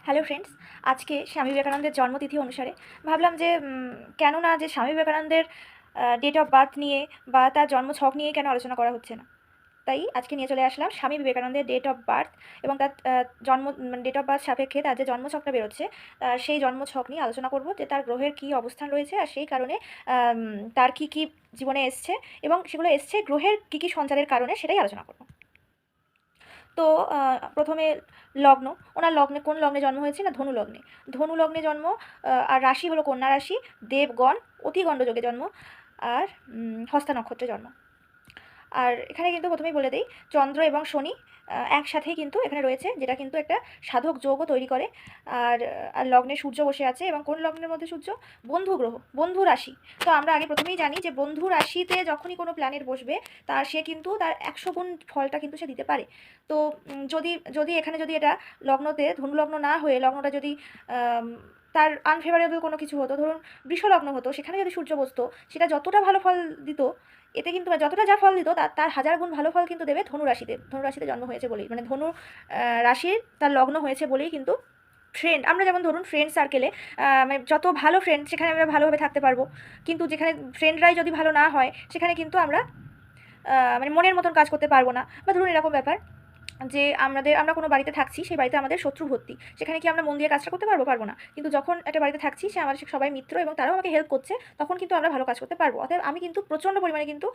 Hello friends, আজকে স্বামী বিবেকানন্দের জন্মতিথি অনুসারে ভাবলাম যে কেন না যে স্বামী বিবেকানন্দের ডেট অফ বার্থ নিয়ে বা তার জন্মছক নিয়ে কেন আলোচনা করা হচ্ছে না। তাই আজকে নিয়ে চলে আসলাম স্বামী বিবেকানন্দের ডেট অফ বার্থ এবং তার জন্ম ডেট অফ বার্থ সাপেক্ষে তার যে জন্মছকটা বেরোচ্ছে সেই জন্মছক নিয়ে আলোচনা করব যে তার গ্রহের কী অবস্থান রয়েছে আর সেই কারণে তার কী কী জীবনে এসছে এবং সেগুলো এসছে গ্রহের কী কী সঞ্চারের কারণে সেটাই আলোচনা করব। তো প্রথমে লগ্ন, ওনার লগ্নে কোন লগ্নে জন্ম হয়েছে না ধনু লগ্নে। ধনু লগ্নে জন্ম, আর রাশি হলো কন্যা রাশি, দেবগণ অতিগণ্ড যোগে জন্ম, আর হস্তা নক্ষত্রে জন্ম। আর এখানে কিন্তু প্রথমেই বলে দেই, চন্দ্র এবং শনি একসাথেই কিন্তু এখানে রয়েছে, যেটা কিন্তু একটা সাধক যোগও তৈরি করে। আর আর লগ্নে সূর্য বসে আছে, এবং কোন লগ্নের মধ্যে সূর্য? বন্ধু গ্রহ, বন্ধু রাশি। তো আমরা আগে প্রথমেই জানি যে বন্ধু রাশিতে যখনই কোনো প্ল্যানেট বসবে সে কিন্তু তার 100 গুণ ফলটা কিন্তু সে দিতে পারে। তো যদি যদি এখানে যদি এটা লগ্নতে ধনু লগ্ন না হয়ে লগ্নটা যদি তার আনফেভারেবল কোনো কিছু হতো, ধরুন বৃষ লগ্ন হতো, সেখানে যদি সূর্য বসতো, সেটা যতটা ভালো ফল দিত, এতে কিন্তু যতটা যা ফল দিত তার 1000 গুণ ভালো ফল কিন্তু দেবে ধনু রাশিতে। ধনু রাশিতে জন্ম হয়েছে বলেই, মানে ধনু রাশির তার লগ্ন হয়েছে বলেই কিন্তু ফ্রেন্ড, আমরা যেমন ধরুন ফ্রেন্ড সার্কেলে মানে যত ভালো ফ্রেন্ড সেখানে আমরা ভালোভাবে থাকতে পারবো, কিন্তু যেখানে ফ্রেন্ডরাই যদি ভালো না হয় সেখানে কিন্তু আমরা মানে মনের মতন কাজ করতে পারবো না। বা ধরুন এরকম ব্যাপার যে আমরা কোনো বাড়িতে থাকছি, সেই বাড়িতে আমাদের শত্রু ভর্তি, সেখানে কি আমরা মন দিয়ে কাজটা করতে পারবো? পারবো না। কিন্তু যখন একটা বাড়িতে থাকছি, সে আমাদের সবাই মিত্র এবং তারাও আমাকে হেল্প করছে, তখন কিন্তু আমরা ভালো কাজ করতে পারবো। অতএব আমি কিন্তু প্রচণ্ড পরিমাণে কিন্তু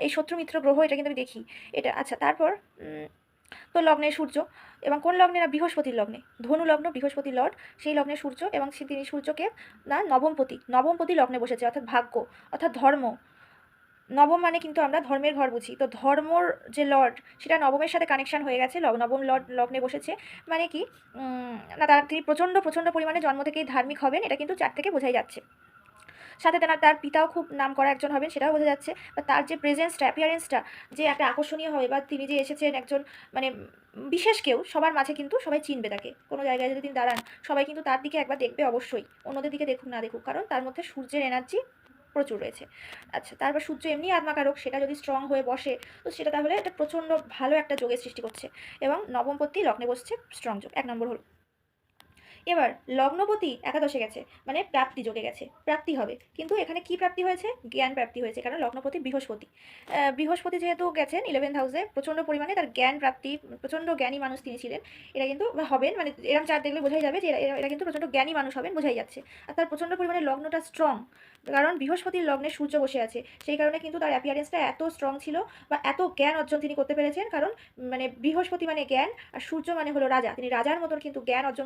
এই শত্রু মিত্র গ্রহ এটা কিন্তু আমি দেখি এটা। আচ্ছা, তারপর তো লগ্নে সূর্য, এবং কোন লগ্নে না বৃহস্পতির লগ্নে, ধনু লগ্ন বৃহস্পতির লর্ড, সেই লগ্নে সূর্য, এবং তিনি সূর্যকে না নবমপতি লগ্নে বসেছে, অর্থাৎ ভাগ্য, অর্থাৎ ধর্ম। নবম মানে কিন্তু আমরা ধর্মের ঘর বুঝি, তো ধর্মর যে লর্ড সেটা নবমের সাথে কানেকশন হয়ে গেছে, নবম লর্ড লগ্নে বসেছে। মানে কি না তিনি প্রচণ্ড প্রচণ্ড পরিমাণে জন্ম থেকেই ধার্মিক হবেন, এটা কিন্তু চার থেকে বোঝাই যাচ্ছে। সাথে তার পিতাও খুব নাম করা একজন হবেন, সেটাও বোঝা যাচ্ছে। বা তার যে প্রেজেন্সটা, অ্যাপিয়ারেন্সটা যে একটা আকর্ষণীয় হবে, বা তিনি যে এসেছেন একজন মানে বিশেষ কেউ, সবার মাঝে কিন্তু সবাই চিনবে তাকে। কোনো জায়গায় যদি তিনি দাঁড়ান, সবাই কিন্তু তার দিকে একবার দেখবে অবশ্যই, অন্যদের দিকে দেখুক না দেখুক, কারণ তার মধ্যে সূর্যের এনার্জি প্রচুর রয়েছে। আচ্ছা, তারপর সূর্য এমনি আত্মাকারক, সেটা যদি স্ট্রং হয়ে বসে, তো সেটা তাহলে এটা প্রচণ্ড ভালো একটা যোগের সৃষ্টি করছে। এবং নবমপতি লগ্নে বসছে, স্ট্রং যোগ, 1 নম্বর হলো। এবার লগ্নপতি একাদশে গেছে, মানে প্রাপ্তি যোগে গেছে, প্রাপ্তি হবে। কিন্তু এখানে কি প্রাপ্তি হয়েছে? জ্ঞান প্রাপ্তি হয়েছে, কারণ লগ্নপতি বৃহস্পতি। বৃহস্পতি যেহেতু গেছেন 11th হাউসে, প্রচণ্ড পরিমাণে তার জ্ঞান প্রাপ্তি, প্রচণ্ড জ্ঞানী মানুষ তিনি ছিলেন। এরা কিন্তু হবেন, মানে এরকম চার দেখলে বোঝাই যাবে যে এরা কিন্তু প্রচণ্ড জ্ঞানী মানুষ হবেন, বোঝাই যাচ্ছে। আর তার প্রচণ্ড পরিমাণে লগ্নটা স্ট্রং, কারণ বৃহস্পতির লগ্নে সূর্য বসে আছে, সেই কারণে কিন্তু তার অ্যাপিয়ারেন্সটা এত স্ট্রং ছিল, বা এত জ্ঞান অর্জন তিনি করতে পেরেছেন। কারণ মানে বৃহস্পতি মানে জ্ঞান, আর সূর্য মানে হলো রাজা, তিনি রাজার মতন কিন্তু জ্ঞান অর্জন